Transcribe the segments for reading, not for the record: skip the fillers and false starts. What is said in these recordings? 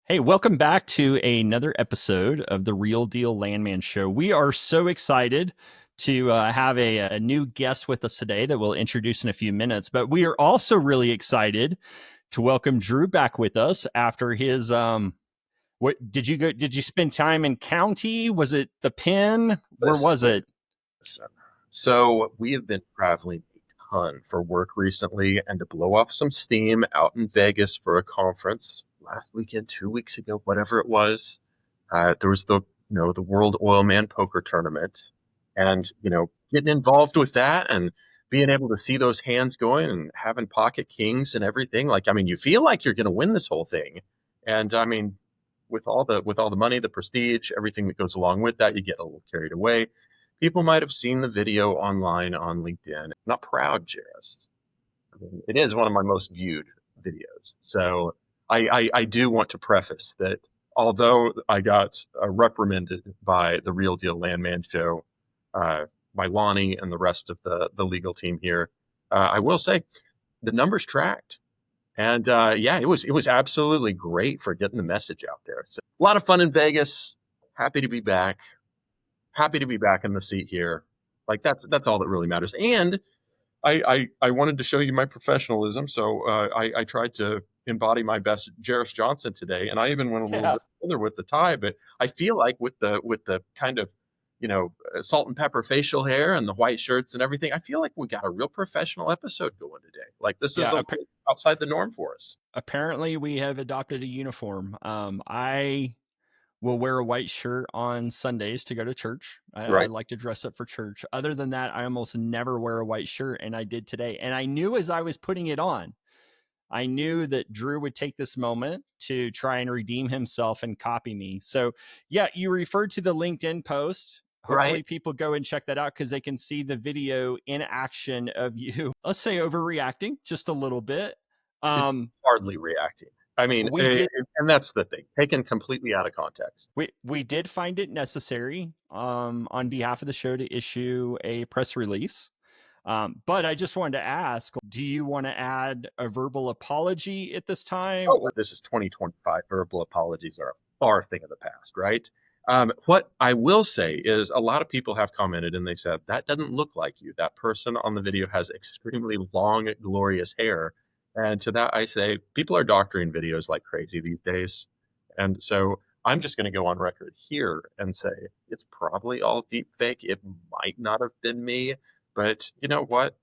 Hey, welcome back to another episode of the Real Deal Landman Show. We are so excited to have a new guest with us today that we'll introduce in a few minutes. But we are also really excited to welcome Drew back with us after his what did you go? Did you spend time in county? Was it the Pen? Where was it? So we have been traveling a ton for work recently and to blow off some steam out in Vegas for a conference last weekend, 2 weeks ago, whatever it was. There was the World Oil Man Poker Tournament, and getting involved with that and being able to see those hands going and having pocket kings and everything. Like, I mean, you feel like you're going to win this whole thing, and I mean, with all the money, the prestige, everything that goes along with that, you get a little carried away. People might have seen the video online on LinkedIn. Not proud, Jairus. I mean, it is one of my most viewed videos. So I do want to preface that although I got reprimanded by the Real Deal Landman Show, by Lonnie and the rest of the legal team here, I will say the numbers tracked. And yeah, it was absolutely great for getting the message out there. So a lot of fun in Vegas. Happy to be back. Happy to be back in the seat here. Like that's all that really matters. And I wanted to show you my professionalism, so I tried to embody my best Jairus Johnson today, and I even went a little bit further with the tie. But I feel like with the kind of salt and pepper facial hair and the white shirts and everything, I feel like we got a real professional episode going today. Like this is outside the norm for us. Apparently, we have adopted a uniform. I will wear a white shirt on Sundays to go to church. I like to dress up for church. Other than that, I almost never wear a white shirt, and I did today. And I knew as I was putting it on, I knew that Drew would take this moment to try and redeem himself and copy me. So, yeah, you referred to the LinkedIn post. Hopefully people go and check that out because they can see the video in action of you, let's say, overreacting just a little bit. Hardly reacting. I mean, and that's the thing, taken completely out of context. We did find it necessary on behalf of the show to issue a press release. But I just wanted to ask, do you want to add a verbal apology at this time? Oh, this is 2025. Verbal apologies are a far thing of the past, right? What I will say is a lot of people have commented and they said, that doesn't look like you. That person on the video has extremely long, glorious hair. And to that, I say, people are doctoring videos like crazy these days. And so I'm just going to go on record here and say, it's probably all deep fake. It might not have been me. But you know what?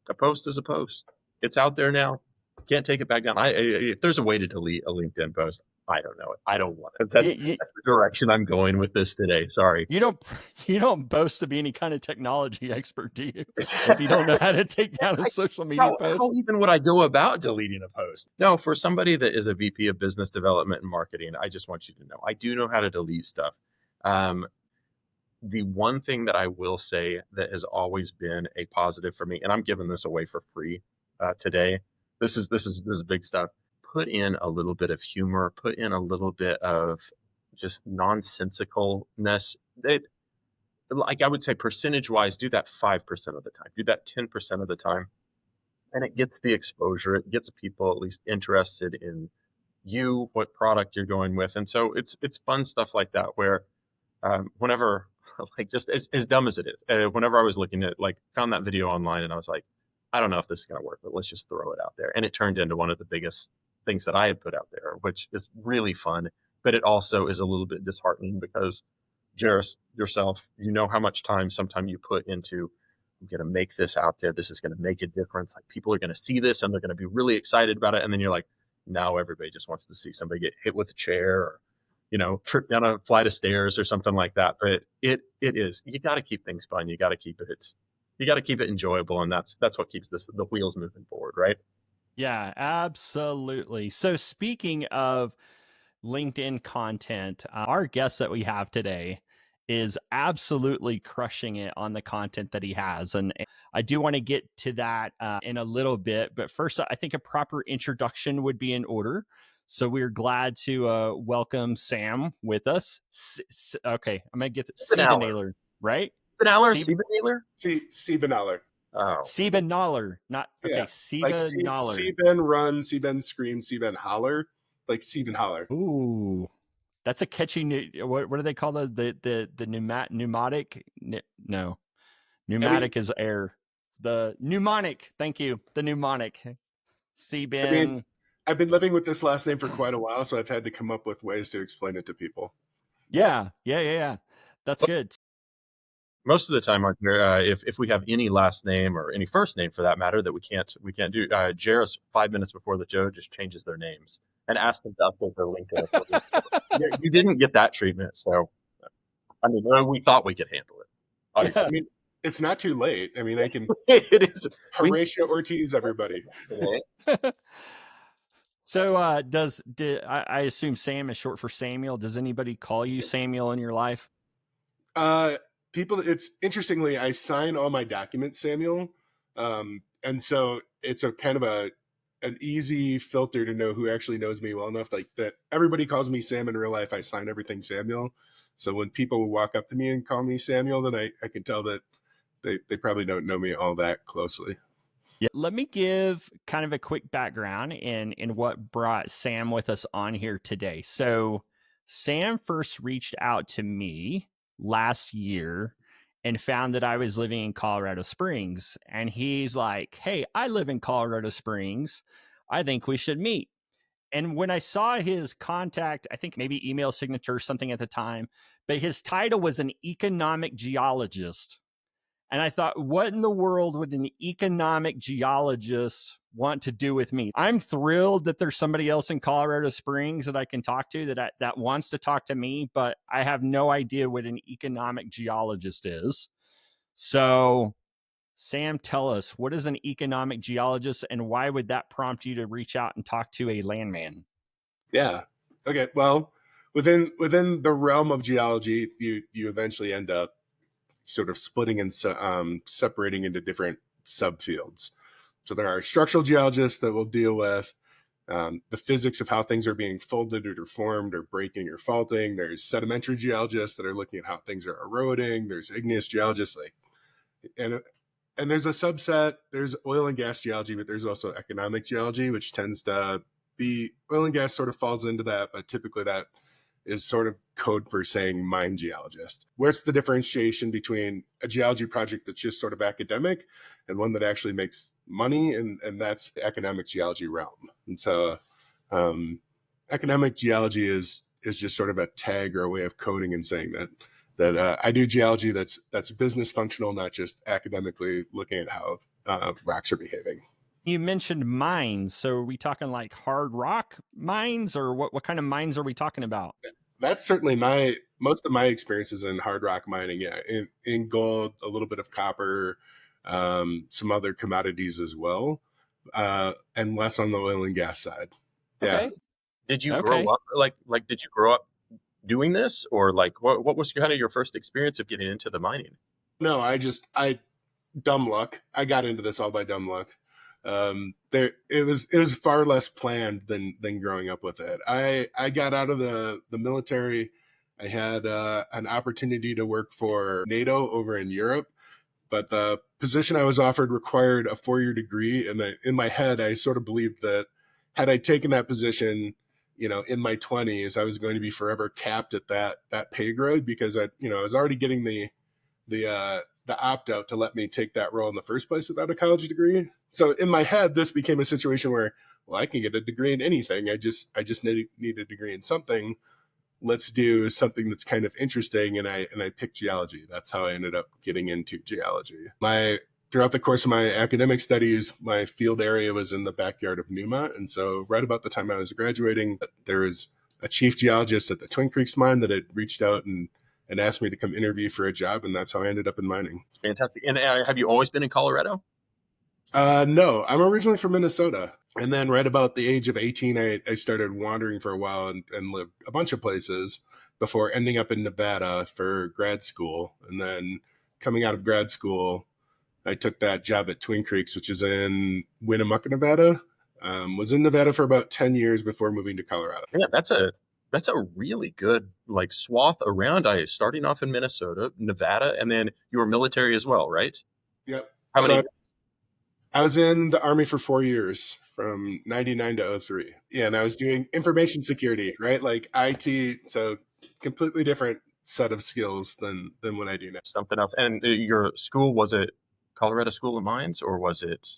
A post is a post. It's out there now. Can't take it back down. If there's a way to delete a LinkedIn post, I don't know it. I don't want it. That's the direction I'm going with this today. Sorry. You don't boast to be any kind of technology expert, do you? If you don't know how to take down a social media post. How even would I go about deleting a post? No, for somebody that is a VP of business development and marketing, I just want you to know I do know how to delete stuff. The one thing that I will say that has always been a positive for me, and I'm giving this away for free today. This is big stuff. Put in a little bit of humor. Put in a little bit of just nonsensicalness. Like I would say, percentage-wise, do that 5% of the time. Do that 10% of the time, and it gets the exposure. It gets people at least interested in you, what product you're going with, and so it's fun stuff like that. Where whenever, like just as dumb as it is, whenever I was looking at found that video online and I was like, I don't know if this is going to work, but let's just throw it out there. And it turned into one of the biggest things that I had put out there, which is really fun, but it also is a little bit disheartening because Jairus, yourself, you know how much time sometimes you put into, I'm going to make this out there. This is going to make a difference. Like people are going to see this and they're going to be really excited about it. And then you're like, now everybody just wants to see somebody get hit with a chair or, trip down a flight of stairs or something like that. But it is, you got to keep things fun. You got to keep it enjoyable. And that's what keeps the wheels moving forward. Right. Yeah, absolutely. So speaking of LinkedIn content, our guest that we have today is absolutely crushing it on the content that he has. And I do want to get to that in a little bit. But first, I think a proper introduction would be in order. So we're glad to welcome Sam with us. Okay, I'm going to get Siebenaler. Siebenaler, right? Siebenaler? Sieb- Siebenaler? Siebenaler. Oh. Siebenaler, not okay. Yeah. Like Siebenaler. Sieben run, Sieben scream, Sieben holler. Like Siebenhaler. Ooh, that's a catchy. What do they call the pneumatic? No, I mean, pneumatic is air. The mnemonic. Thank you. The mnemonic. I mean, Sieben. I've been living with this last name for quite a while, so I've had to come up with ways to explain it to people. Yeah. That's good. Most of the time, if we have any last name or any first name for that matter that we can't do, Jairus 5 minutes before the show just changes their names and asks them to update their LinkedIn. You didn't get that treatment, so I mean, we thought we could handle it. I mean, it's not too late. I mean, I can It is. Horatio Ortiz, everybody. So, I assume Sam is short for Samuel? Does anybody call you Samuel in your life? People, it's interestingly, I sign all my documents Samuel, and so it's a kind of an easy filter to know who actually knows me well enough, like that everybody calls me Sam in real life. I sign everything Samuel, so when people walk up to me and call me Samuel, then I can tell that they probably don't know me all that closely. Yeah. Let me give kind of a quick background in what brought Sam with us on here today. So, Sam first reached out to me last year and found that I was living in Colorado Springs. And he's like, "Hey, I live in Colorado Springs. I think we should meet." And when I saw his contact, I think maybe email signature or something at the time, but his title was an economic geologist. And I thought, what in the world would an economic geologist want to do with me? I'm thrilled that there's somebody else in Colorado Springs that I can talk to that wants to talk to me, but I have no idea what an economic geologist is. So, Sam, tell us, what is an economic geologist and why would that prompt you to reach out and talk to a landman? Yeah. Okay. Well, within the realm of geology, you eventually end up sort of splitting and separating into different subfields. So there are structural geologists that will deal with the physics of how things are being folded or deformed or breaking or faulting. There's sedimentary geologists that are looking at how things are eroding. There's igneous geologists, and there's a subset. There's oil and gas geology, but there's also economic geology, which tends to be oil and gas sort of falls into that, but typically that is sort of code for saying mine geologist. Where's the differentiation between a geology project that's just sort of academic and one that actually makes money? And that's the economic geology realm. And so economic geology is just sort of a tag or a way of coding and saying that I do geology that's business functional, not just academically looking at how rocks are behaving. You mentioned mines. So are we talking like hard rock mines or what kind of mines are we talking about? That's certainly most of my experiences in hard rock mining. Yeah, in gold, a little bit of copper, some other commodities as well, and less on the oil and gas side. Yeah. Okay. Did you grow up did you grow up doing this, or like what was kind of your first experience of getting into the mining? No, I dumb luck. I got into this all by dumb luck. It was far less planned than growing up with it. I got out of the military. I had an opportunity to work for NATO over in Europe, but the position I was offered required a 4-year degree, and in my head, I sort of believed that had I taken that position, in my 20s, I was going to be forever capped at that pay grade because I was already getting the opt out to let me take that role in the first place without a college degree. So in my head, this became a situation where, well, I can get a degree in anything. I just need a degree in something. Let's do something that's kind of interesting. And I picked geology. That's how I ended up getting into geology. Throughout the course of my academic studies, my field area was in the backyard of Newmont. And so right about the time I was graduating, there was a chief geologist at the Twin Creeks mine that had reached out and asked me to come interview for a job. And that's how I ended up in mining. Fantastic. And have you always been in Colorado? No, I'm originally from Minnesota. And then right about the age of 18, I started wandering for a while and lived a bunch of places. before ending up in Nevada for grad school. And then coming out of grad school, I took that job at Twin Creeks, which is in Winnemucca, Nevada. Was in Nevada for about 10 years before moving to Colorado. Yeah, that's a really good like swath around. I starting off in Minnesota, Nevada, and then you were military as well, right? Yep. How So many? I was in the Army for 4 years from 99 to '03. Yeah, and I was doing information security, right? Like IT. So completely different set of skills than what I do now. Something else. And your school, was it Colorado School of Mines or was it?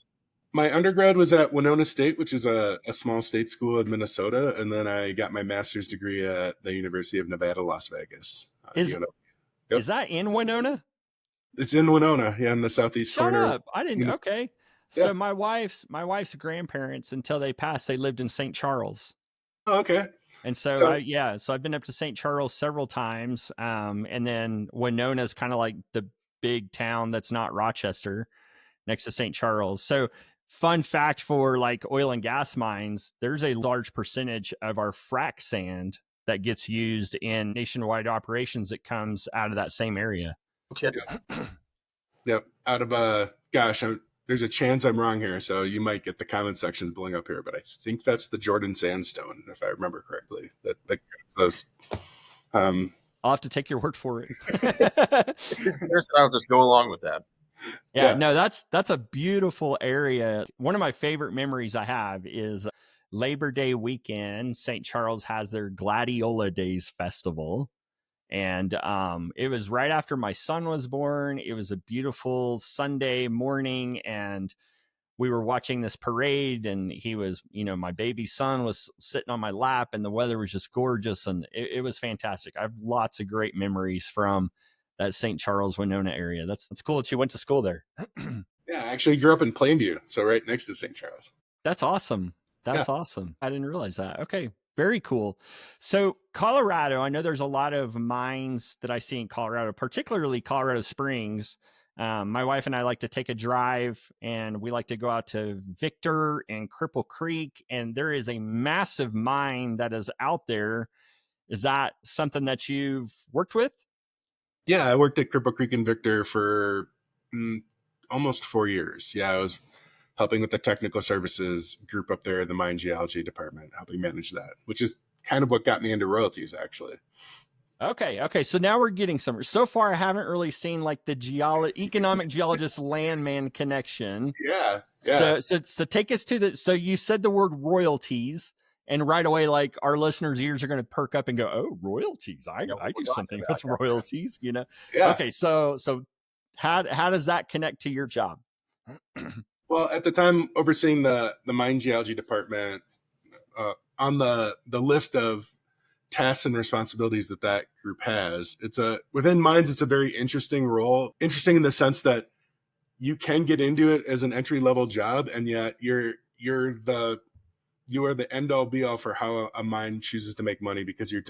My undergrad was at Winona State, which is a small state school in Minnesota. And then I got my master's degree at the University of Nevada, Las Vegas. Is Yep. is that in Winona? It's in Winona, yeah, in the southeast Shut corner. up. I didn't. Okay. Yeah. So my wife's grandparents, until they passed, they lived in St. Charles. Oh, okay. And so, So so I've been up to St. Charles several times. And then Winona's kind of like the big town that's not Rochester, next to St. Charles. So, fun fact for like oil and gas mines, there's a large percentage of our frac sand that gets used in nationwide operations that comes out of that same area. Okay. yep. Out of gosh, there's a chance I'm wrong here, so you might get the comment sections blowing up here, but I think that's the Jordan sandstone, if I remember correctly. That those. I'll have to take your word for it. I'll just go along with that. Yeah, no, that's a beautiful area. One of my favorite memories I have is Labor Day weekend. St. Charles has their Gladiola Days festival. And it was right after my son was born. It was a beautiful Sunday morning, and we were watching this parade, and he was, my baby son was sitting on my lap, and the weather was just gorgeous, and it was fantastic. I have lots of great memories from that St. Charles, Winona area. That's cool that you went to school there. Yeah, I actually grew up in Plainview, so right next to St. Charles. That's awesome. That's awesome. I didn't realize that. Okay. Very cool. So Colorado, I know there's a lot of mines that I see in Colorado, particularly Colorado Springs. My wife and I like to take a drive, and we like to go out to Victor and Cripple Creek, and there is a massive mine that is out there. Is that something that you've worked with? Yeah, I worked at Cripple Creek and Victor for almost 4 years. Yeah, I was helping with the technical services group up there in the mine geology department, helping manage that, which is kind of what got me into royalties, actually. Okay. So now we're getting somewhere. So far, I haven't really seen like the economic geologist Landman connection. Yeah. So take us to so you said the word royalties, and right away, like our listeners' ears are going to perk up and go, "Oh, royalties! I do something with royalties." Yeah. Okay. So how does that connect to your job? Well, at the time, overseeing the mine geology department, on the list of tasks and responsibilities that group has, within mines, it's a very interesting role. Interesting in the sense that you can get into it as an entry level job, and yet you're the end all be all for how a mine chooses to make money, because you're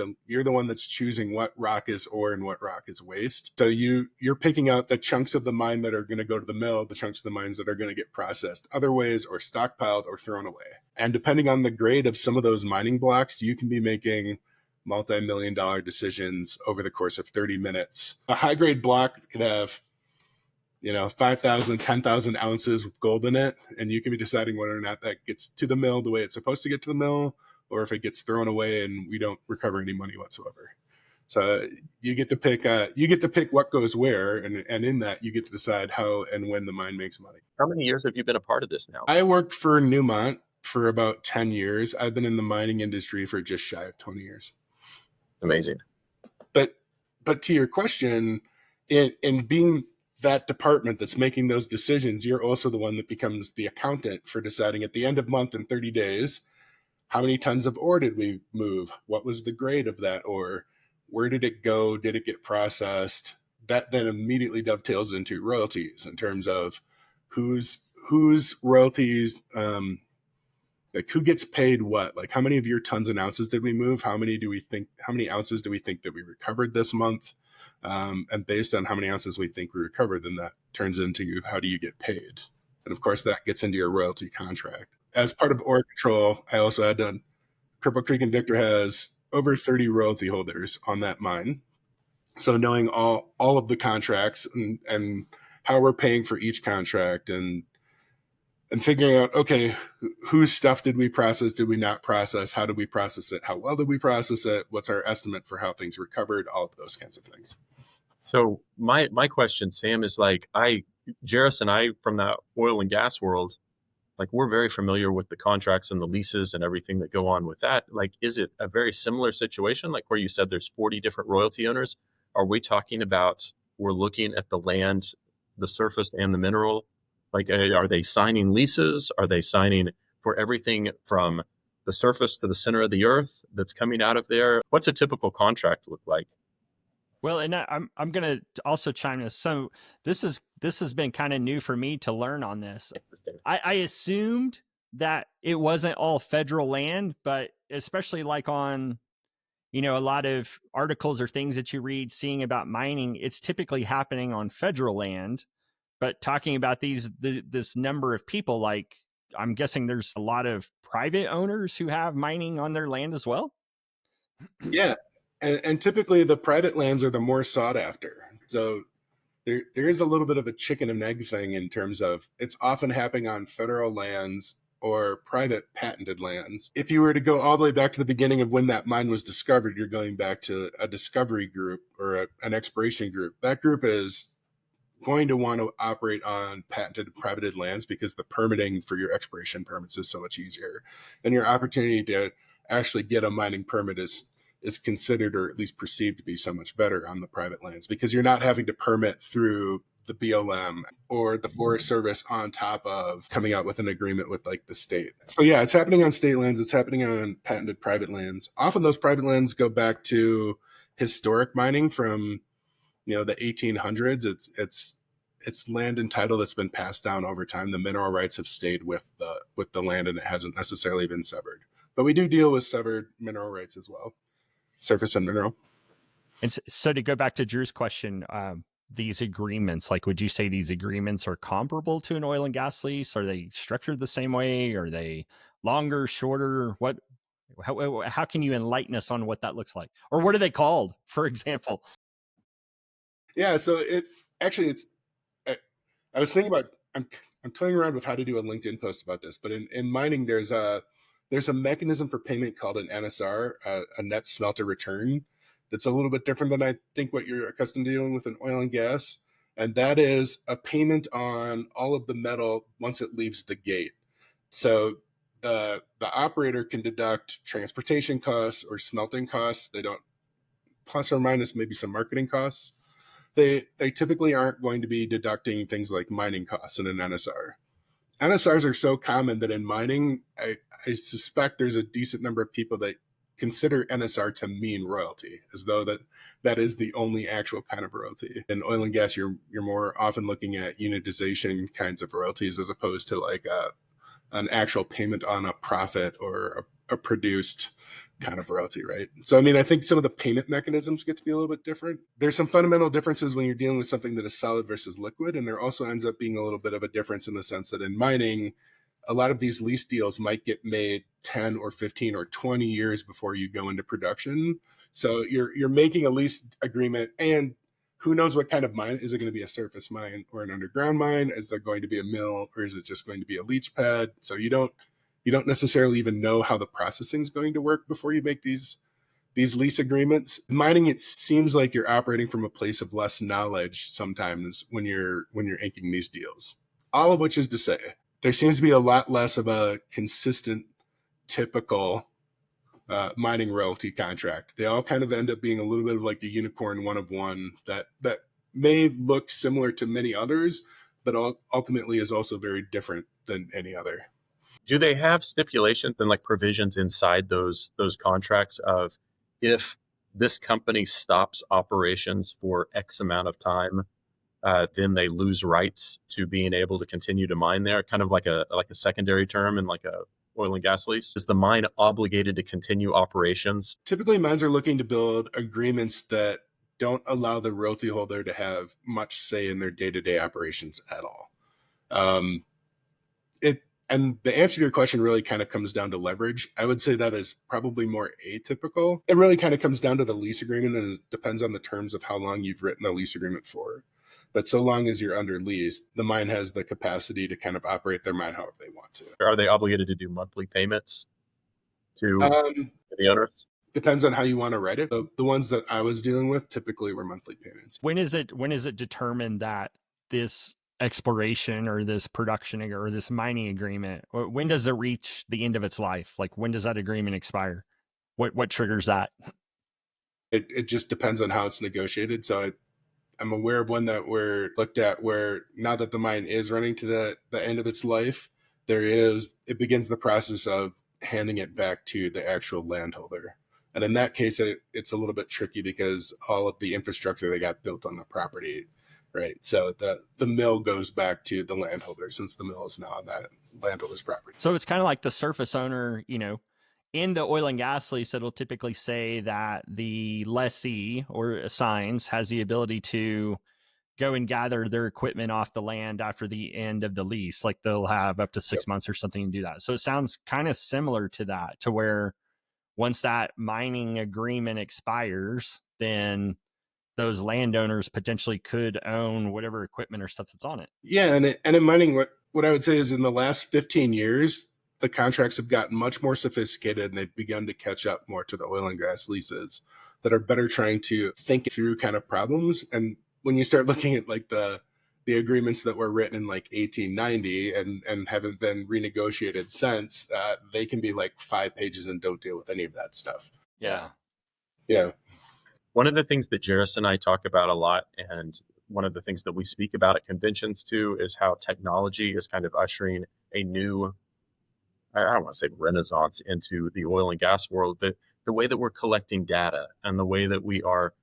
the one that's choosing what rock is ore and what rock is waste. So you're picking out the chunks of the mine that are going to go to the mill, the chunks of the mines that are going to get processed other ways, or stockpiled, or thrown away. And depending on the grade of some of those mining blocks, you can be making multi-million-dollar decisions over the course of 30 minutes. A high grade block could have 5,000, 10,000 ounces with gold in it. And you can be deciding whether or not that gets to the mill the way it's supposed to get to the mill, or if it gets thrown away and we don't recover any money whatsoever. So you get to pick what goes where. And in that, you get to decide how and when the mine makes money. How many years have you been a part of this now? I worked for Newmont for about 10 years. I've been in the mining industry for just shy of 20 years. Amazing. But to your question, in being that department that's making those decisions, you're also the one that becomes the accountant for deciding at the end of month in 30 days, how many tons of ore did we move? What was the grade of that ore? Where did it go? Did it get processed? That then immediately dovetails into royalties in terms of whose royalties, like who gets paid what, like how many of your tons and ounces did we move? How many ounces do we think that we recovered this month? And based on how many ounces we think we recovered, then that turns into how do you get paid? And of course, that gets into your royalty contract. As part of ore control, I also had done Cripple Creek and Victor has over 30 royalty holders on that mine. So knowing all of the contracts and how we're paying for each contract, and figuring out, okay, whose stuff did we process? Did we not process? How did we process it? How well did we process it? What's our estimate for how things recovered? All of those kinds of things. So my question, Sam, is like Jairus and I from that oil and gas world, like we're very familiar with the contracts and the leases and everything that go on with that. Like, is it a very similar situation, like where you said there's 40 different royalty owners? Are we talking about we're looking at the land, the surface, and the mineral? Like, are they signing leases? Are they signing for everything from the surface to the center of the earth that's coming out of there? What's a typical contract look like? Well, and I'm gonna also chime in. So this has been kind of new for me to learn on this. Interesting. I assumed that it wasn't all federal land, but especially like on, a lot of articles or things that you read seeing about mining, it's typically happening on federal land. But talking about this number of people, like I'm guessing there's a lot of private owners who have mining on their land as well. Yeah. And typically the private lands are the more sought after. So there is a little bit of a chicken and egg thing in terms of it's often happening on federal lands or private patented lands. If you were to go all the way back to the beginning of when that mine was discovered, you're going back to a discovery group or an exploration group. That group is going to want to operate on patented privated lands because the permitting for your exploration permits is so much easier. And your opportunity to actually get a mining permit is considered, or at least perceived, to be so much better on the private lands because you're not having to permit through the BLM or the Forest Service on top of coming out with an agreement with like the state. So yeah, it's happening on state lands. It's happening on patented private lands. Often those private lands go back to historic mining from the 1800s. It's land and title that's been passed down over time. The mineral rights have stayed with the land, and it hasn't necessarily been severed. But we do deal with severed mineral rights as well, surface and mineral. And so to go back to Drew's question, these agreements, like, would you say these agreements are comparable to an oil and gas lease? Are they structured the same way? Are they longer, shorter? How can you enlighten us on what that looks like? Or what are they called, for example? Yeah, so it's I was thinking about I'm toying around with how to do a LinkedIn post about this, but in mining there's a mechanism for payment called an NSR, a net smelter return, that's a little bit different than I think what you're accustomed to dealing with in oil and gas, and that is a payment on all of the metal once it leaves the gate. So the operator can deduct transportation costs or smelting costs. They don't, plus or minus maybe some marketing costs. They typically aren't going to be deducting things like mining costs in an NSR. NSRs are so common that in mining, I suspect there's a decent number of people that consider NSR to mean royalty, as though that is the only actual kind of royalty. In oil and gas, you're more often looking at unitization kinds of royalties as opposed to like an actual payment on a profit or a produced kind of royalty, right? So, I mean, I think some of the payment mechanisms get to be a little bit different. There's some fundamental differences when you're dealing with something that is solid versus liquid. And there also ends up being a little bit of a difference in the sense that in mining, a lot of these lease deals might get made 10 or 15 or 20 years before you go into production. So you're making a lease agreement, and who knows what kind of mine. Is it going to be a surface mine or an underground mine? Is there going to be a mill, or is it just going to be a leach pad? So you don't necessarily even know how the processing is going to work before you make these lease agreements. Mining, it seems like you're operating from a place of less knowledge sometimes when you're inking these deals. All of which is to say, there seems to be a lot less of a consistent, typical mining royalty contract. They all kind of end up being a little bit of like the unicorn one of one that may look similar to many others, but ultimately is also very different than any other. Do they have stipulations and like provisions inside those contracts of if this company stops operations for X amount of time, then they lose rights to being able to continue to mine there, kind of like a secondary term in like a oil and gas lease? Is the mine obligated to continue operations? Typically, mines are looking to build agreements that don't allow the royalty holder to have much say in their day-to-day operations at all. It And the answer to your question really kind of comes down to leverage. I would say that is probably more atypical. It really kind of comes down to the lease agreement, and it depends on the terms of how long you've written the lease agreement for. But so long as you're under lease, the mine has the capacity to kind of operate their mine however they want to. Are they obligated to do monthly payments to the owners? Depends on how you want to write it. The ones that I was dealing with typically were monthly payments. When is it determined that this exploration or this production or this mining agreement, when does it reach the end of its life? Like, when does that agreement expire? What triggers that? It just depends on how it's negotiated. So I'm aware of one that were looked at where now that the mine is running to the end of its life, it begins the process of handing it back to the actual landholder. And in that case, it's a little bit tricky because all of the infrastructure they got built on the property, right? So the mill goes back to the landholder since the mill is now on that landholder's property. So it's kind of like the surface owner, in the oil and gas lease, it'll typically say that the lessee or assigns has the ability to go and gather their equipment off the land after the end of the lease. Like they'll have up to 6 months or something to do that. So it sounds kind of similar to that, to where once that mining agreement expires, then those landowners potentially could own whatever equipment or stuff that's on it. Yeah, and in mining, what I would say is in the last 15 years, the contracts have gotten much more sophisticated and they've begun to catch up more to the oil and gas leases that are better trying to think through kind of problems. And when you start looking at like the agreements that were written in like 1890 and haven't been renegotiated since, they can be like 5 pages and don't deal with any of that stuff. Yeah. One of the things that Jairus and I talk about a lot, and one of the things that we speak about at conventions too, is how technology is kind of ushering a new, I don't want to say renaissance into the oil and gas world, but the way that we're collecting data and the way that we are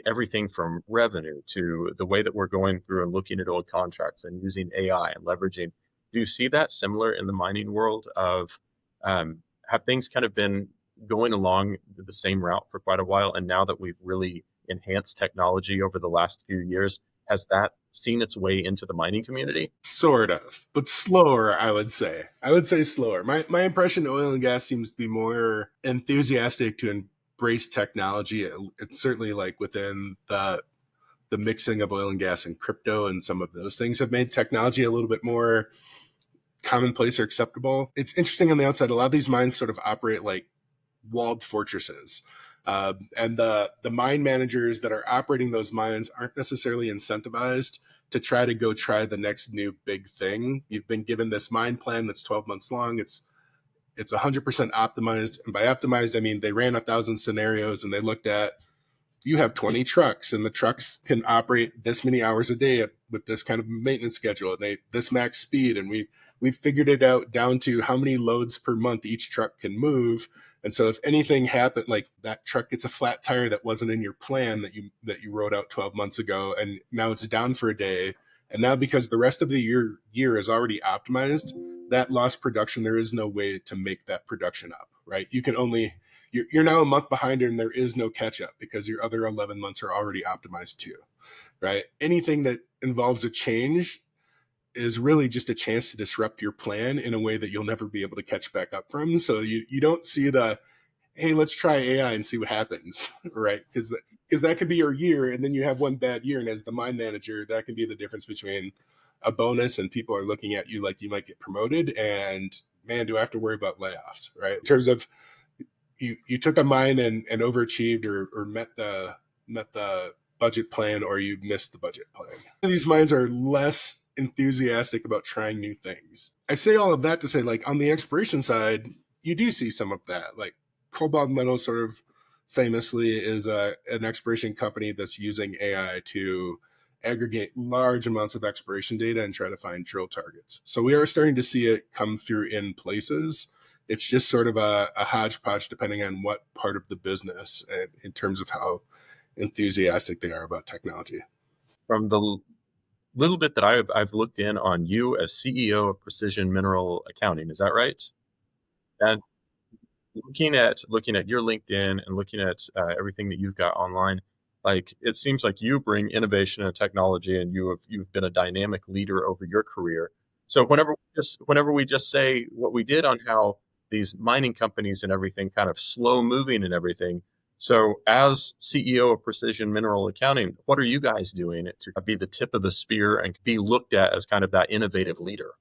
everything from revenue to the way that we're going through and looking at old contracts and using AI and leveraging. Do you see that similar in the mining world of have things kind of been going along the same route for quite a while? And now that we've really enhanced technology over the last few years, has that seen its way into the mining community? Sort of, but slower, I would say. I would say slower. My impression, oil and gas seems to be more enthusiastic to embrace technology. It's certainly like within the mixing of oil and gas and crypto and some of those things have made technology a little bit more commonplace or acceptable. It's interesting on the outside. A lot of these mines sort of operate like walled fortresses. And the mine managers that are operating those mines aren't necessarily incentivized to try the next new big thing. You've been given this mine plan that's 12 months long. It's 100% optimized. And by optimized, I mean they ran 1,000 scenarios and they looked at, you have 20 trucks and the trucks can operate this many hours a day with this kind of maintenance schedule. And this max speed. And we've figured it out down to how many loads per month each truck can move. And so if anything happened, like that truck gets a flat tire that wasn't in your plan that you wrote out 12 months ago, and now it's down for a day. And now because the rest of the year is already optimized, that lost production, there is no way to make that production up, right? You're now a month behind and there is no catch up because your other 11 months are already optimized too, right? Anything that involves a change is really just a chance to disrupt your plan in a way that you'll never be able to catch back up from. So you don't see hey, let's try AI and see what happens, right? Because that could be your year, and then you have one bad year, and as the mine manager, that can be the difference between a bonus and people are looking at you like you might get promoted, and man, do I have to worry about layoffs, right? In terms of you took a mine and overachieved or met the budget plan, or you missed the budget plan. These mines are less enthusiastic about trying new things. I say all of that to say, like, on the exploration side, you do see some of that. Like Cobalt Metals sort of famously is an exploration company that's using AI to aggregate large amounts of exploration data and try to find drill targets. So we are starting to see it come through in places. It's just sort of a hodgepodge depending on what part of the business and in terms of how enthusiastic they are about technology. From the little bit that I've looked in on you as CEO of Precision Mineral Accounting, is that right? And looking at your LinkedIn and looking at everything that you've got online, like it seems like you bring innovation and technology, and you've been a dynamic leader over your career. So whenever we just say what we did on how these mining companies and everything kind of slow moving and everything. So as CEO of Precision Mineral Accounting, what are you guys doing to be the tip of the spear and be looked at as kind of that innovative leader?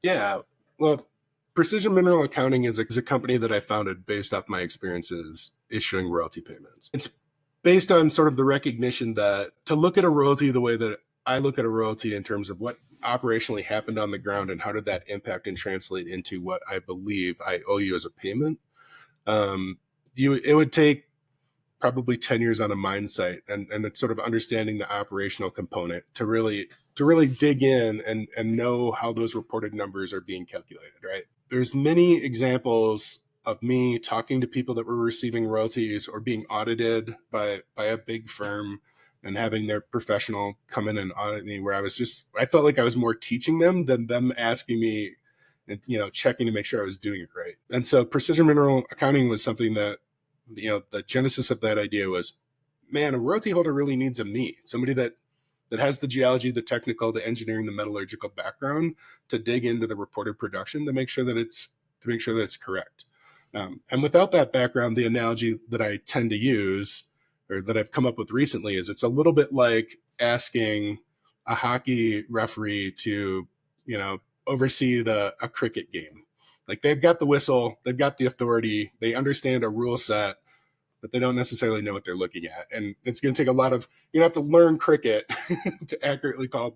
Yeah. Well, Precision Mineral Accounting is a company that I founded based off my experiences issuing royalty payments. It's based on sort of the recognition that to look at a royalty the way that I look at a royalty in terms of what operationally happened on the ground and how did that impact and translate into what I believe I owe you as a payment. Um, it would take probably 10 years on a mine site and it's sort of understanding the operational component to really dig in and know how those reported numbers are being calculated, right? There's many examples of me talking to people that were receiving royalties or being audited by a big firm and having their professional come in and audit me where I felt like I was more teaching them than them asking me and checking to make sure I was doing it right. And so precision mineral accounting was something that the genesis of that idea was, man, a royalty holder really needs a me, somebody that has the geology, the technical, the engineering, the metallurgical background to dig into the reported production to make sure that it's correct. And without that background, the analogy that I tend to use or that I've come up with recently is it's a little bit like asking a hockey referee to, oversee a cricket game. Like they've got the whistle, they've got the authority, they understand a rule set, but they don't necessarily know what they're looking at. And it's going to take a lot of, you have to learn cricket to accurately call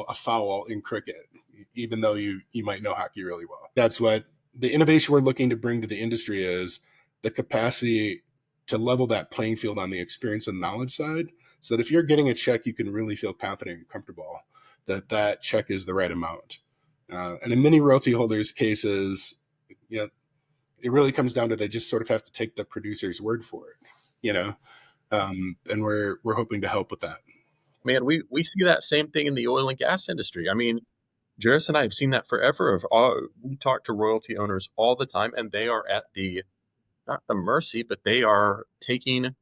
a foul in cricket, even though you might know hockey really well. That's what the innovation we're looking to bring to the industry is the capacity to level that playing field on the experience and knowledge side so that if you're getting a check, you can really feel confident and comfortable that that check is the right amount. And in many royalty holders cases, you know, it really comes down to they just sort of have to take the producer's word for it, you know. And we're hoping to help with that. Man, we see that same thing in the oil and gas industry. I mean, Jairus and I have seen that forever. We talk to royalty owners all the time, and they are at the not the mercy, but they are taking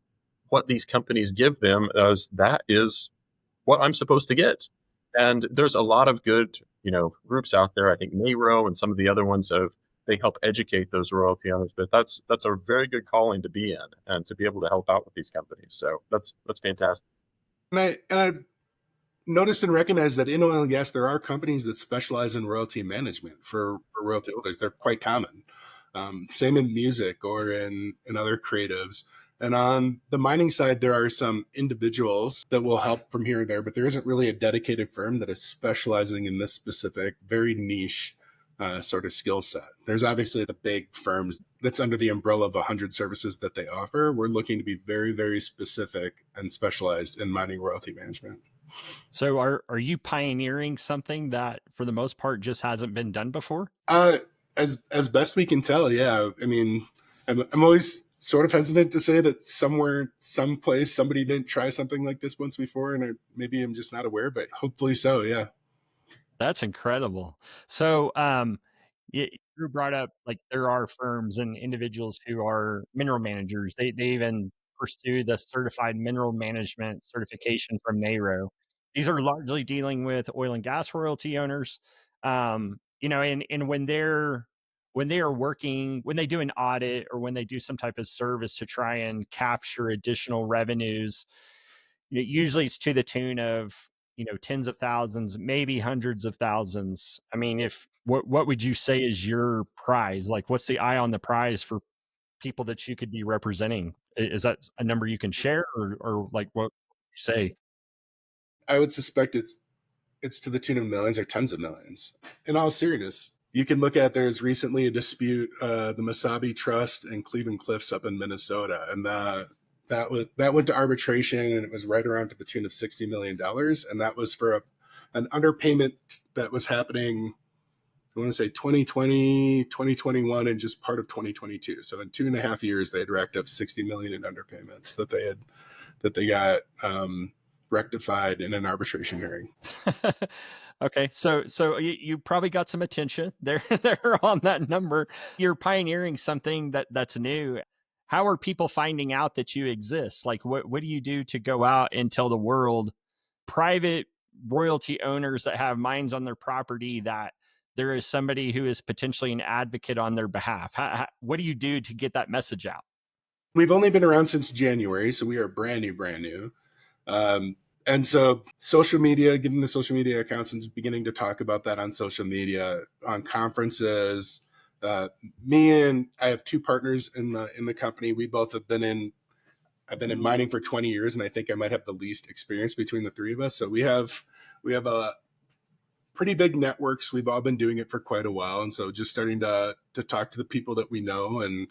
what these companies give them as that is what I'm supposed to get. And there's a lot of good, groups out there. I think NARO and some of the other ones they help educate those royalty owners. But that's a very good calling to be in and to be able to help out with these companies. So that's fantastic. And I've noticed and recognized that in oil and gas there are companies that specialize in royalty management for royalty holders. They're quite common. Same in music or in other creatives. And on the mining side, there are some individuals that will help from here and there, but there isn't really a dedicated firm that is specializing in this specific, very niche sort of skill set. There's obviously the big firms that's under the umbrella of 100 services that they offer. We're looking to be very, very specific and specialized in mining royalty management. So are you pioneering something that for the most part just hasn't been done before? As best we can tell, yeah. I mean, I'm always sort of hesitant to say that somewhere, someplace, somebody didn't try something like this once before, and maybe I'm just not aware, but hopefully so, yeah. That's incredible. So, you brought up like there are firms and individuals who are mineral managers. They even pursue the certified mineral management certification from NARO. These are largely dealing with oil and gas royalty owners. And when they are working, when they do an audit or when they do some type of service to try and capture additional revenues, usually it's to the tune of tens of thousands, maybe hundreds of thousands. I mean, if what would you say is your prize? Like, what's the eye on the prize for people that you could be representing? Is that a number you can share, or like what you say? I would suspect it's to the tune of millions or tens of millions. In all seriousness, you can look at there's recently a dispute, the Masabi Trust and Cleveland Cliffs up in Minnesota, and that went to arbitration, and it was right around to the tune of $60 million, and that was for an underpayment that was happening. I want to say 2020, 2021, and just part of 2022. So in 2.5 years, they had racked up 60 million in underpayments that they got rectified in an arbitration hearing. Okay, so you probably got some attention there there on that number. You're pioneering something that's new. How are people finding out that you exist? Like, what do you do to go out and tell the world, private royalty owners that have mines on their property that there is somebody who is potentially an advocate on their behalf? What do you do to get that message out? We've only been around since January, so we are brand new. And so social media, getting the social media accounts and beginning to talk about that on social media, on conferences. Me and I have two partners in the company. We both have been in. I've been in mining for 20 years, and I think I might have the least experience between the three of us. So we have a pretty big networks. We've all been doing it for quite a while, and so just starting to talk to the people that we know and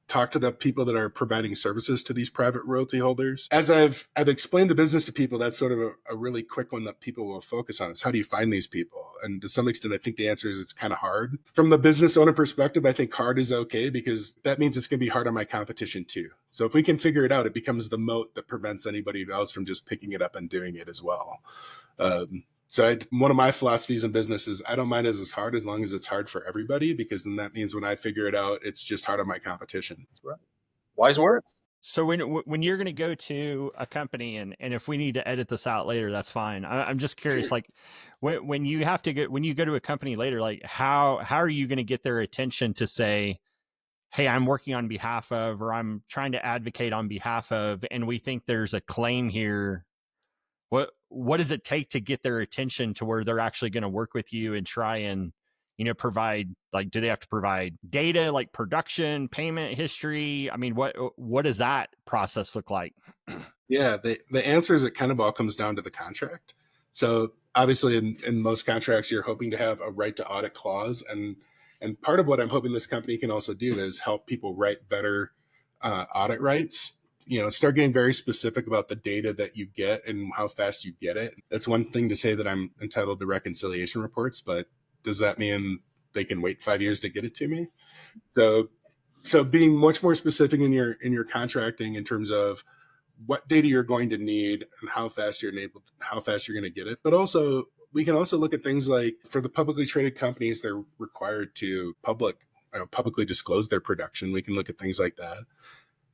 talk to the people that are providing services to these private royalty holders. As I've explained the business to people, that's sort of a really quick one that people will focus on is how do you find these people? And to some extent, I think the answer is it's kind of hard. From the business owner perspective, I think hard is okay because that means it's going to be hard on my competition too. So if we can figure it out, it becomes the moat that prevents anybody else from just picking it up and doing it as well. So one of my philosophies in business is I don't mind as it's hard as long as it's hard for everybody, because then that means when I figure it out, it's just hard on my competition. Right. Wise words. So when you're going to go to a company, and if we need to edit this out later, that's fine. I'm just curious, sure. Like when you have to when you go to a company later, like how are you going to get their attention to say, hey, I'm working on behalf of, or I'm trying to advocate on behalf of, and we think there's a claim here. What does it take to get their attention to where they're actually going to work with you and try and, provide, like, do they have to provide data like production, payment history? I mean, what does that process look like? Yeah, the answer is it kind of all comes down to the contract. So obviously in most contracts, you're hoping to have a right to audit clause. And part of what I'm hoping this company can also do is help people write better audit rights. Start getting very specific about the data that you get and how fast you get it. That's one thing to say that I'm entitled to reconciliation reports, but does that mean they can wait 5 years to get it to me? So being much more specific in your contracting in terms of what data you're going to need and how fast you're going to get it. But also, we can also look at things like for the publicly traded companies, they're required to publicly disclose their production. We can look at things like that.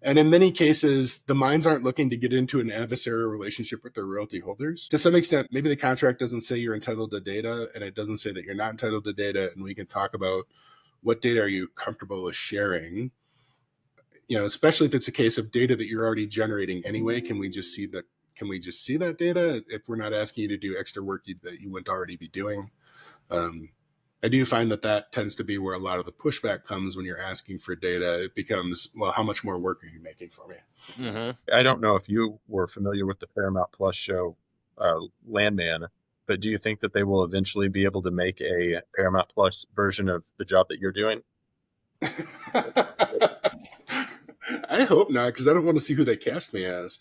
And in many cases, the mines aren't looking to get into an adversarial relationship with their royalty holders. To some extent, maybe the contract doesn't say you're entitled to data, and it doesn't say that you're not entitled to data. And we can talk about what data are you comfortable with sharing, especially if it's a case of data that you're already generating anyway. Can we just see that data if we're not asking you to do extra work that you wouldn't already be doing? I do find that tends to be where a lot of the pushback comes when you're asking for data. It becomes, well, how much more work are you making for me? Mm-hmm. I don't know if you were familiar with the Paramount Plus show, Landman, but do you think that they will eventually be able to make a Paramount Plus version of the job that you're doing? I hope not, because I don't want to see who they cast me as.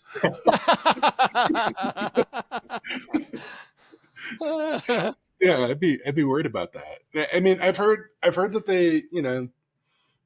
Yeah, I'd be worried about that. I mean, I've heard that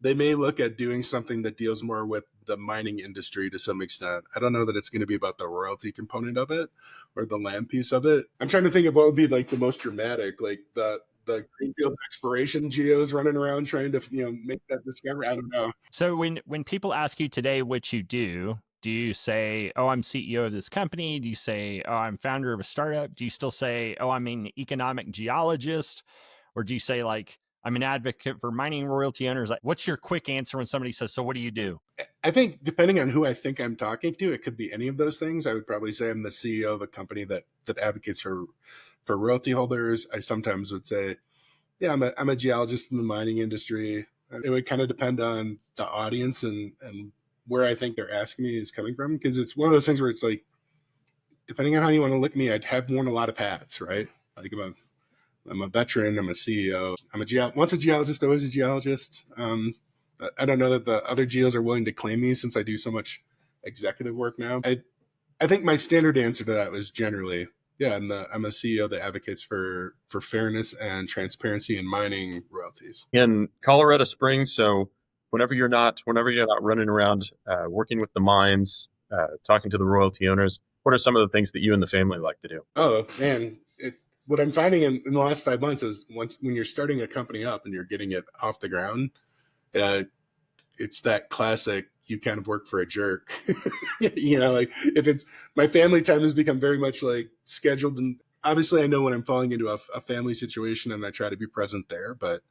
they may look at doing something that deals more with the mining industry to some extent. I don't know that it's going to be about the royalty component of it or the land piece of it. I'm trying to think of what would be like the most dramatic, like the greenfield exploration geos running around trying to make that discovery. I don't know. So when people ask you today what you do you say, oh, I'm CEO of this company? Do you say, oh, I'm founder of a startup? Do you still say, oh, I'm an economic geologist? Or do you say, like, I'm an advocate for mining royalty owners? Like, what's your quick answer when somebody says, so what do you do? I think depending on who I think I'm talking to, it could be any of those things. I would probably say I'm the CEO of a company that advocates for royalty holders. I sometimes would say, yeah, I'm a geologist in the mining industry. It would kind of depend on the audience and where I think they're asking me is coming from. Because it's one of those things where it's like, depending on how you want to look at me, I'd have worn a lot of hats, right? Like I'm a veteran, I'm a CEO, once a geologist, always a geologist. I don't know that the other geos are willing to claim me since I do so much executive work now. I think my standard answer to that was generally, yeah, I'm a CEO that advocates for fairness and transparency in mining royalties. In Colorado Springs, so whenever you're not running around working with the mines, talking to the royalty owners, what are some of the things that you and the family like to do? Oh man, what I'm finding in the last 5 months is when you're starting a company up and you're getting it off the ground, it's that classic, you kind of work for a jerk. Like if it's, my family time has become very much like scheduled, and obviously I know when I'm falling into a family situation and I try to be present there, but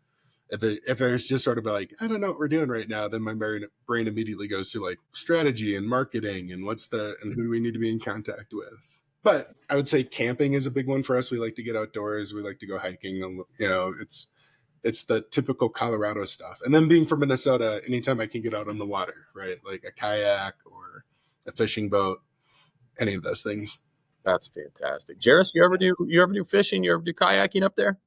if there's just sort of like, I don't know what we're doing right now, then my brain immediately goes to like strategy and marketing and and who do we need to be in contact with. But I would say camping is a big one for us. We like to get outdoors. We like to go hiking. And, it's the typical Colorado stuff. And then being from Minnesota, anytime I can get out on the water, right? Like a kayak or a fishing boat, any of those things. That's fantastic. Jairus, you ever do fishing? You ever do kayaking up there?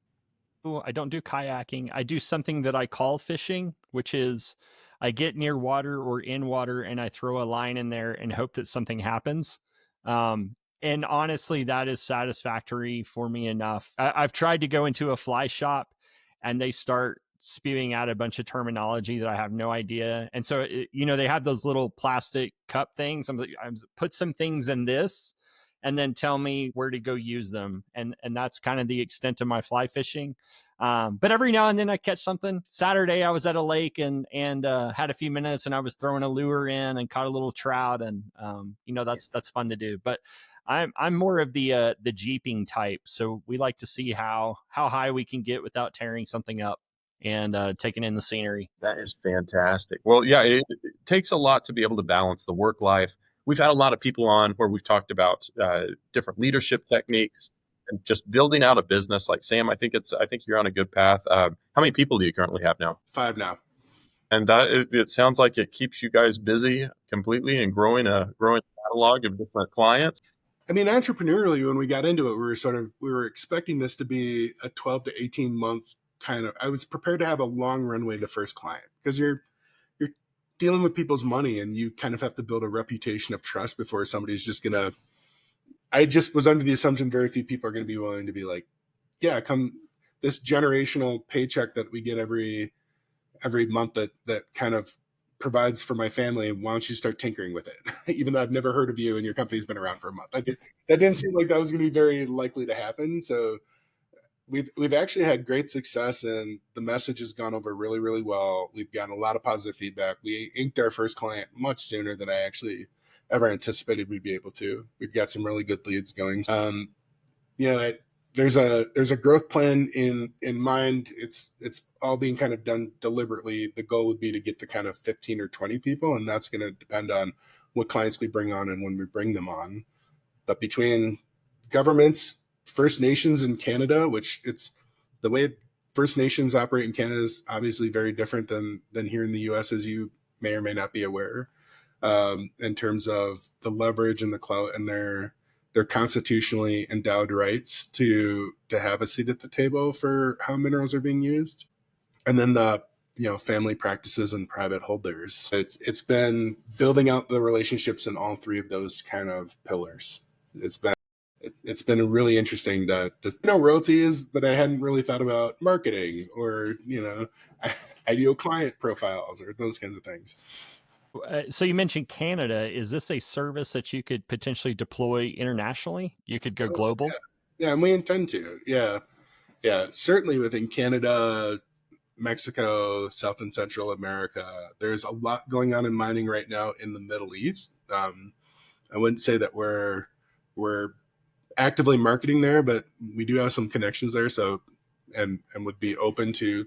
I don't do kayaking. I do something that I call fishing, which is I get near water or in water and I throw a line in there and hope that something happens. And honestly, that is satisfactory for me enough. I've tried to go into a fly shop and they start spewing out a bunch of terminology that I have no idea. And so, they have those little plastic cup things. I'm like, put some things in this and then tell me where to go use them. And that's kind of the extent of my fly fishing. But every now and then I catch something. Saturday I was at a lake and had a few minutes and I was throwing a lure in and caught a little trout, and that's fun to do. But I'm more of the jeeping type, so we like to see how high we can get without tearing something up and taking in the scenery. That is fantastic. Well, yeah, it takes a lot to be able to balance the work life. We've had a lot of people on where we've talked about different leadership techniques and just building out a business. Like Sam, I think you're on a good path. How many people do you currently have now? 5 now. And that it sounds like it keeps you guys busy completely and growing catalog of different clients. I mean, entrepreneurially, when we got into it, we were expecting this to be a 12 to 18 month kind of. I was prepared to have a long runway to first client, because you're dealing with people's money and you kind of have to build a reputation of trust before somebody's just gonna. I just was under the assumption very few people are going to be willing to be like, yeah, come this generational paycheck that we get every month that kind of provides for my family. Why don't you start tinkering with it? Even though I've never heard of you and your company's been around for a month. That didn't seem like that was going to be very likely to happen. So we've actually had great success, and the message has gone over really, really well. We've gotten a lot of positive feedback. We inked our first client much sooner than I actually ever anticipated we'd be able to. We've got some really good leads going. There's a growth plan in mind. It's all being kind of done deliberately. The goal would be to get to kind of 15 or 20 people, and that's going to depend on what clients we bring on and when we bring them on. But between governments, First Nations in Canada, which it's the way First Nations operate in Canada is obviously very different than here in the U.S., as you may or may not be aware, in terms of the leverage and the clout and their constitutionally endowed rights to have a seat at the table for how minerals are being used. And then the family practices and private holders. It's been building out the relationships in all three of those kind of pillars. It's been really interesting to just know royalties, but I hadn't really thought about marketing or ideal client profiles or those kinds of things. So you mentioned Canada. Is this a service that you could potentially deploy internationally? You could go global? Yeah, and we intend to. Yeah. Certainly within Canada, Mexico, South and Central America. There's a lot going on in mining right now in the Middle East. I wouldn't say that we're actively marketing there, but we do have some connections there. So, and would be open to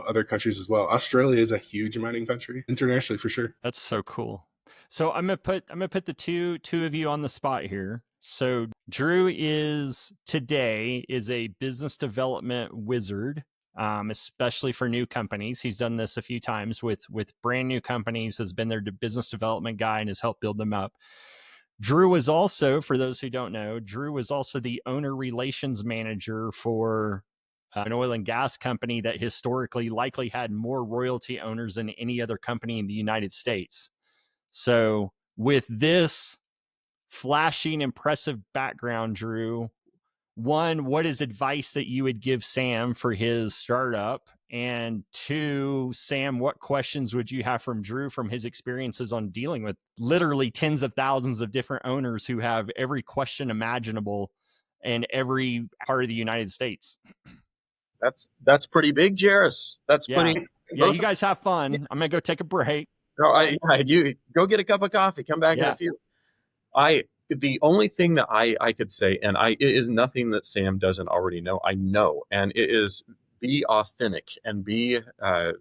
other countries as well. Australia is a huge mining country internationally for sure. That's so cool. So I'm gonna put the two of you on the spot here. So Drew is a business development wizard, especially for new companies. He's done this a few times with brand new companies. Has been their business development guy and has helped build them up. Drew was also, for those who don't know, Drew was also the owner relations manager for an oil and gas company that historically likely had more royalty owners than any other company in the United States. So, with this flashing, impressive background, Drew, one, what is advice that you would give Sam for his startup? And two, Sam, what questions would you have from Drew from his experiences on dealing with literally tens of thousands of different owners who have every question imaginable in every part of the United States? That's pretty big, Jairus. That's Yeah. pretty. Yeah, you guys have fun. I'm gonna go take a break. No, you go get a cup of coffee. Come back in a Yeah. few. The only thing that I could say, and it is nothing that Sam doesn't already know. I know, and it is be authentic and be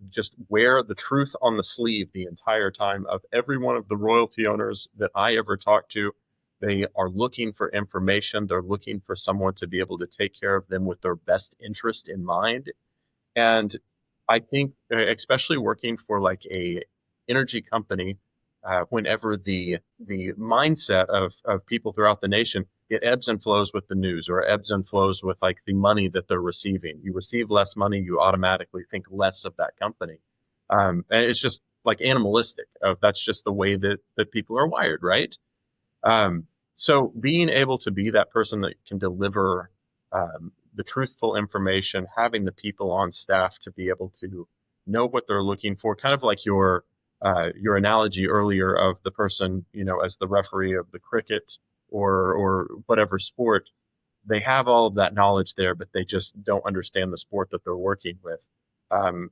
just wear the truth on the sleeve the entire time of every one of the royalty owners that I ever talked to. They are looking for information. They're looking for someone to be able to take care of them with their best interest in mind. And I think, especially working for like a energy company, whenever the mindset of people throughout the nation, it ebbs and flows with the news, or ebbs and flows with like the money that they're receiving. You receive less money, you automatically think less of that company, and it's just like animalistic. That's just the way that people are wired, right? Um, so being able to be that person that can deliver the truthful information, having the people on staff to be able to know what they're looking for, kind of like your analogy earlier of the person, as the referee of the cricket or whatever sport, they have all of that knowledge there, but they just don't understand the sport that they're working with. Um,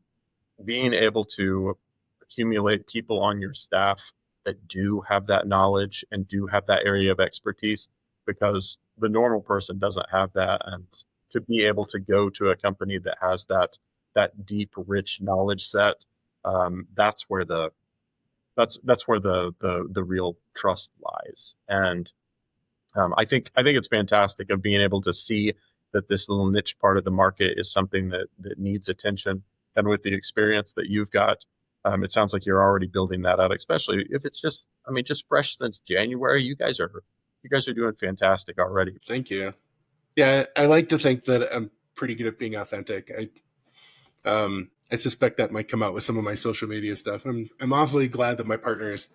Being able to accumulate people on your staff that do have that knowledge and do have that area of expertise, because the normal person doesn't have that. And to be able to go to a company that has that deep, rich knowledge set, that's where that's where the real trust lies. And I think it's fantastic of being able to see that this little niche part of the market is something that needs attention. And with the experience that you've got, it sounds like you're already building that out. Especially if it's just fresh since January. You guys are doing fantastic already. Thank you. Yeah, I like to think that I'm pretty good at being authentic. I suspect that might come out with some of my social media stuff. I'm awfully glad that my partner has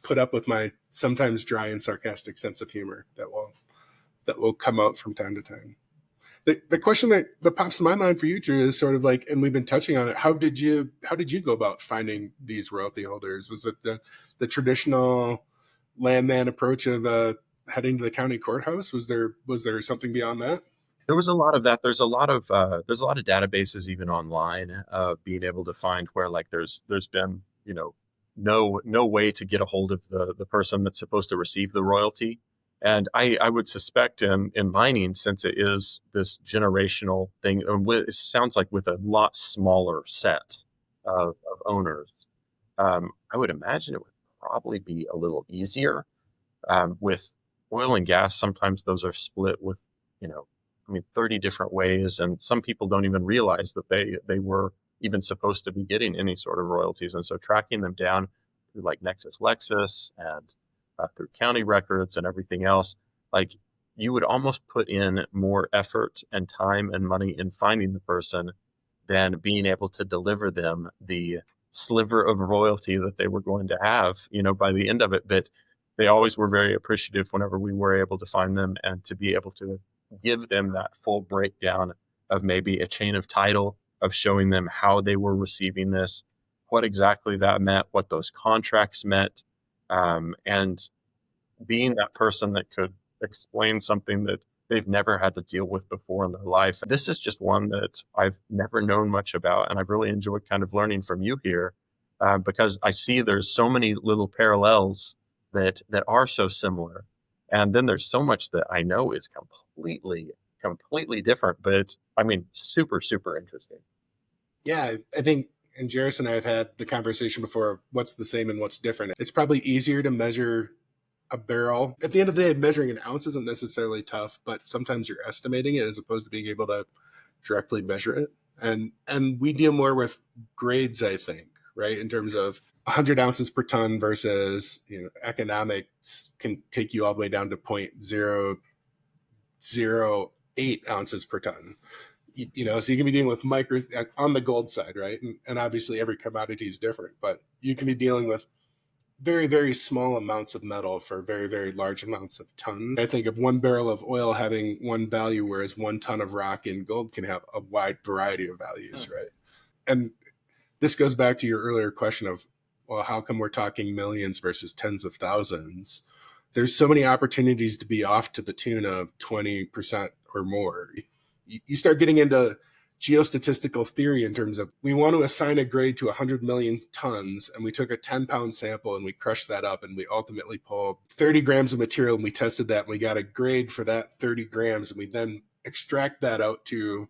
put up with my sometimes dry and sarcastic sense of humor that will come out from time to time. The question that pops in my mind for you, Drew, is sort of like, and we've been touching on it. How did you go about finding these royalty holders? Was it the traditional landman approach of heading to the county courthouse? Was there something beyond that? There was a lot of that. There's a lot of databases even online of being able to find where like there's been no way to get a hold of the person that's supposed to receive the royalty. And I would suspect in mining, since it is this generational thing, it sounds like with a lot smaller set of owners, I would imagine it would probably be a little easier. With oil and gas, sometimes those are split with, you know, 30 different ways, and some people don't even realize that they were even supposed to be getting any sort of royalties. And so tracking them down through like Nexus Lexus and through county records and everything else, like you would almost put in more effort and time and money in finding the person than being able to deliver them the sliver of royalty that they were going to have, by the end of it. But they always were very appreciative whenever we were able to find them and to be able to give them that full breakdown of maybe a chain of title, of showing them how they were receiving this, what exactly that meant, what those contracts meant, and being that person that could explain something that they've never had to deal with before in their life. This is just one that I've never known much about, and I've really enjoyed kind of learning from you here, because I see there's so many little parallels that are so similar, and then there's so much that I know is completely different. But super super interesting. Yeah, I think, and Jairus and I have had the conversation before of what's the same and what's different. It's probably easier to measure a barrel. At the end of the day, measuring an ounce isn't necessarily tough, but sometimes you're estimating it as opposed to being able to directly measure it. And we deal more with grades, I think, right? In terms of 100 ounces per ton versus, economics can take you all the way down to 0.008 ounces per ton. So you can be dealing with micro on the gold side, right? And obviously every commodity is different, but you can be dealing with very, very small amounts of metal for very, very large amounts of tons. I think of one barrel of oil having one value, whereas 1 ton of rock in gold can have a wide variety of values, right? And this goes back to your earlier question of, well, how come we're talking millions versus tens of thousands? There's so many opportunities to be off to the tune of 20% or more. You start getting into geostatistical theory in terms of we want to assign a grade to 100 million tons, and we took a 10-pound sample and we crushed that up, and we ultimately pulled 30 grams of material, and we tested that, and we got a grade for that 30 grams, and we then extract that out to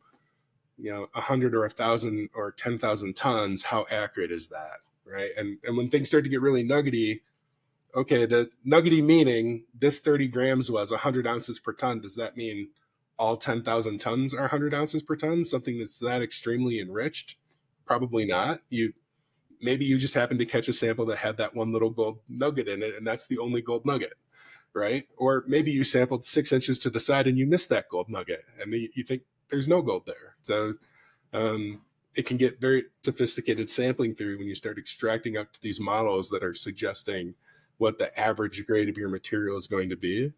100 or 1,000 or 10,000 tons. How accurate is that, right? And when things start to get really nuggety, okay, the nuggety meaning this 30 grams was 100 ounces per ton. Does that mean all 10,000 tons are 100 ounces per ton? Something that's that extremely enriched? Probably not. Maybe you just happened to catch a sample that had that one little gold nugget in it, and that's the only gold nugget, right? Or maybe you sampled 6 inches to the side and you missed that gold nugget, and you think there's no gold there. So it can get very sophisticated sampling theory when you start extracting out to these models that are suggesting what the average grade of your material is going to be.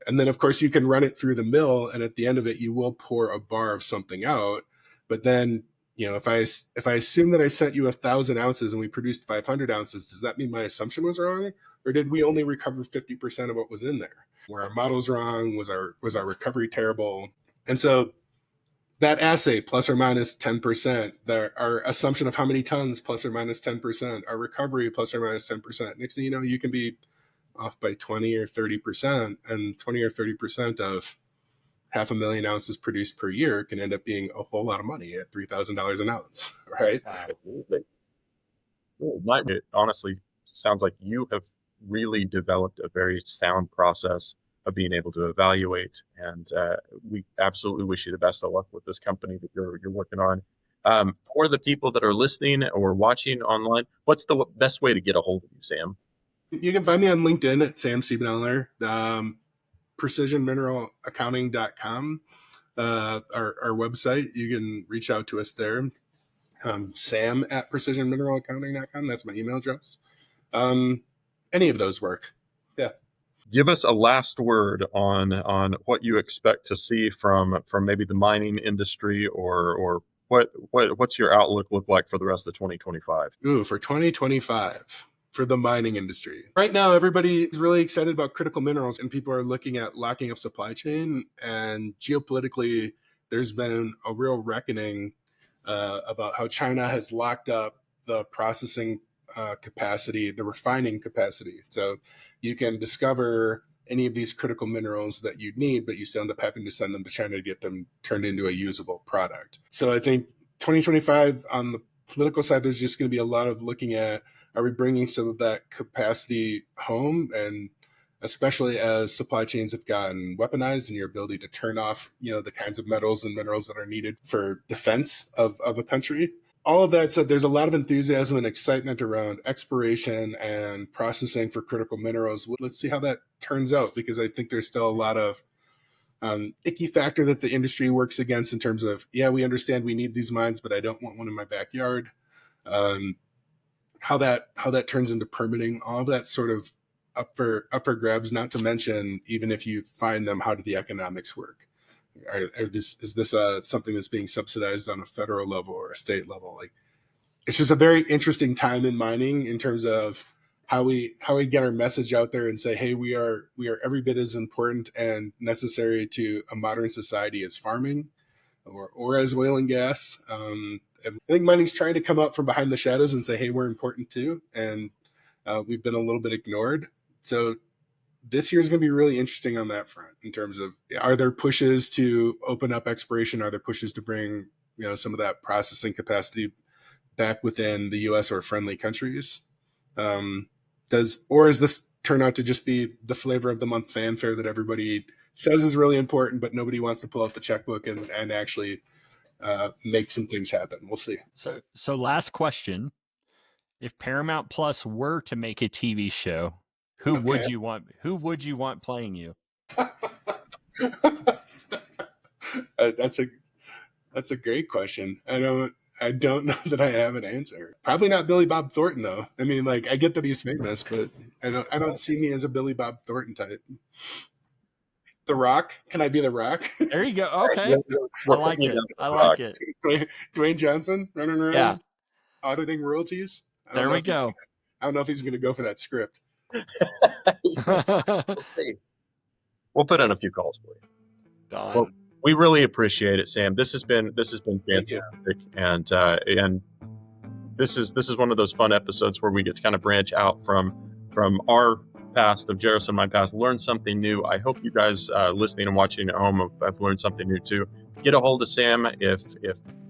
And then, of course, you can run it through the mill, and at the end of it, you will pour a bar of something out. But then, if I assume that I sent you 1,000 ounces and we produced 500 ounces, does that mean my assumption was wrong, or did we only recover 50% of what was in there? Were our models wrong? Was our recovery terrible? And so that assay plus or minus 10%, our assumption of how many tons plus or minus 10%, our recovery plus or minus 10%. Next thing you know, you can be off by 20 or 30%, and 20 or 30% of 500,000 ounces produced per year can end up being a whole lot of money at $3,000 an ounce, right? Absolutely. It honestly sounds like you have really developed a very sound process of being able to evaluate, and we absolutely wish you the best of luck with this company that you're working on. For the people that are listening or watching online, what's the best way to get a hold of you, Sam? You can find me on LinkedIn at Sam Siebenaler, precisionmineralaccounting.com, our website. You can reach out to us there. Sam at precisionmineralaccounting.com. That's my email address. Any of those work. Yeah. Give us a last word on what you expect to see from maybe the mining industry, or what's your outlook look like for the rest of 2025? Ooh, for 2025 for the mining industry. Right now, everybody is really excited about critical minerals, and people are looking at locking up supply chain. And geopolitically, there's been a real reckoning about how China has locked up the processing capacity, the refining capacity. So you can discover any of these critical minerals that you need, but you still end up having to send them to China to get them turned into a usable product. So I think 2025 on the political side, there's just going to be a lot of looking at, are we bringing some of that capacity home? And especially as supply chains have gotten weaponized and your ability to turn off, the kinds of metals and minerals that are needed for defense of a country. All of that said, there's a lot of enthusiasm and excitement around exploration and processing for critical minerals. Let's see how that turns out, because I think there's still a lot of icky factor that the industry works against in terms of, we understand we need these mines, but I don't want one in my backyard. How that turns into permitting, all of that sort of up for grabs. Not to mention, even if you find them, how do the economics work? Is this something that's being subsidized on a federal level or a state level? Like, it's just a very interesting time in mining in terms of how we get our message out there and say, hey, we are every bit as important and necessary to a modern society as farming or as oil and gas. I think mining's trying to come up from behind the shadows and say, hey, we're important too, and we've been a little bit ignored. So this year is going to be really interesting on that front in terms of, are there pushes to open up exploration? Are there pushes to bring some of that processing capacity back within the U.S. or friendly countries? Does this turn out to just be the flavor of the month fanfare that everybody says is really important, but nobody wants to pull out the checkbook and actually make some things happen? We'll see. So last question: if Paramount Plus were to make a TV show, who would you want? Who would you want playing you? That's a great question. I don't know that I have an answer. Probably not Billy Bob Thornton though. I mean, like, I get that he's famous, but I don't see me as a Billy Bob Thornton type. The Rock? Can I be The Rock? There you go. Okay. I like it. I like it. Dwayne Johnson running around auditing royalties. There we go. I don't know if he's going to go for that script. We'll put in a few calls for you. Done. We really appreciate it, Sam. This has been Thank you. fantastic, and this is one of those fun episodes where we get to kind of branch out from our past of Jairus and my past, learn something new. I hope you guys listening and watching at home have learned something new too. Get a hold of Sam if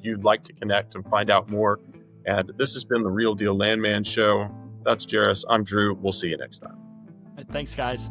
you'd like to connect and find out more. And this has been the Real Deal Landman Show. That's Jairus. I'm Drew. We'll see you next time. Thanks, guys.